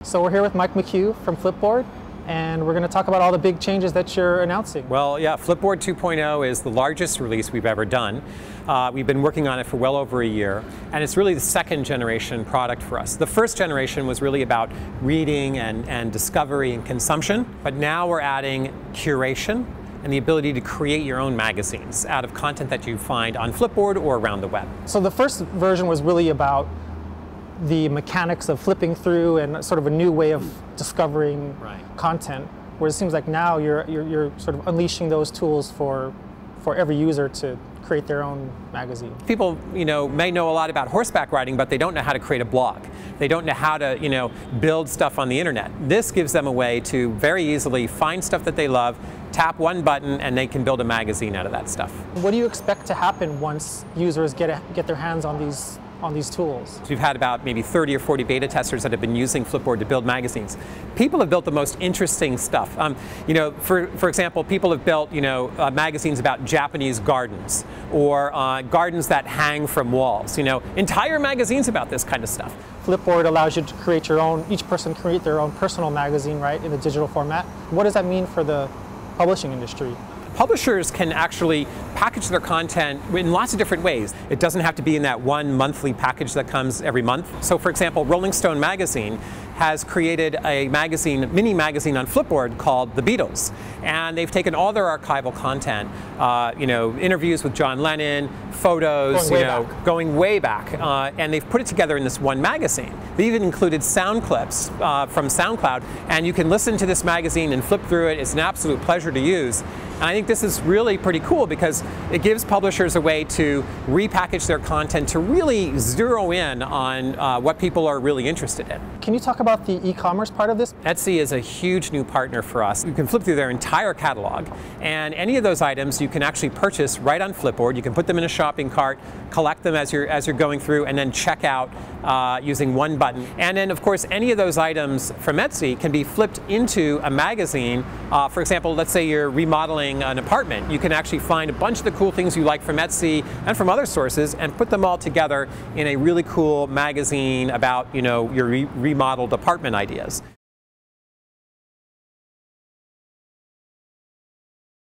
So we're here with Mike McCue from Flipboard, and we're going to talk about all the big changes that you're announcing. Well, yeah, Flipboard 2.0 is the largest release we've ever done. We've been working on it for well over a year, and it's really the second generation product for us. The first generation was really about reading and discovery and consumption, but now we're adding curation and the ability to create your own magazines out of content that you find on Flipboard or around the web. So the first version was really about the mechanics of flipping through and sort of a new way of discovering content, whereas it seems like now you're sort of unleashing those tools for every user to create their own magazine. People, may know a lot about horseback riding, but they don't know how to create a blog. They don't know how to, build stuff on the internet. This gives them a way to very easily find stuff that they love, tap one button, and they can build a magazine out of that stuff. What do you expect to happen once users get their hands on these tools? We've had about maybe 30 or 40 beta testers that have been using Flipboard to build magazines. People have built the most interesting stuff. For example, people have built magazines about Japanese gardens or gardens that hang from walls. Entire magazines about this kind of stuff. Flipboard allows you to create your own. Each person create their own personal magazine, right, in a digital format. What does that mean for the publishing industry? Publishers can actually package their content in lots of different ways. It doesn't have to be in that one monthly package that comes every month. So for example, Rolling Stone magazine has created a mini magazine on Flipboard called The Beatles. And they've taken all their archival content, interviews with John Lennon, photos, going way back, and they've put it together in this one magazine. They even included sound clips from SoundCloud, and you can listen to this magazine and flip through it. It's an absolute pleasure to use. And I think this is really pretty cool because it gives publishers a way to repackage their content to really zero in on what people are really interested in. Can you talk about the e-commerce part of this? Etsy is a huge new partner for us. You can flip through their entire catalog, and any of those items you can actually purchase right on Flipboard. You can put them in a shopping cart, collect them as you're going through, and then check out using one button. And then, of course, any of those items from Etsy can be flipped into a magazine. For example, let's say you're remodeling an apartment. You can actually find a bunch of the cool things you like from Etsy and from other sources and put them all together in a really cool magazine about your remodeled apartment ideas.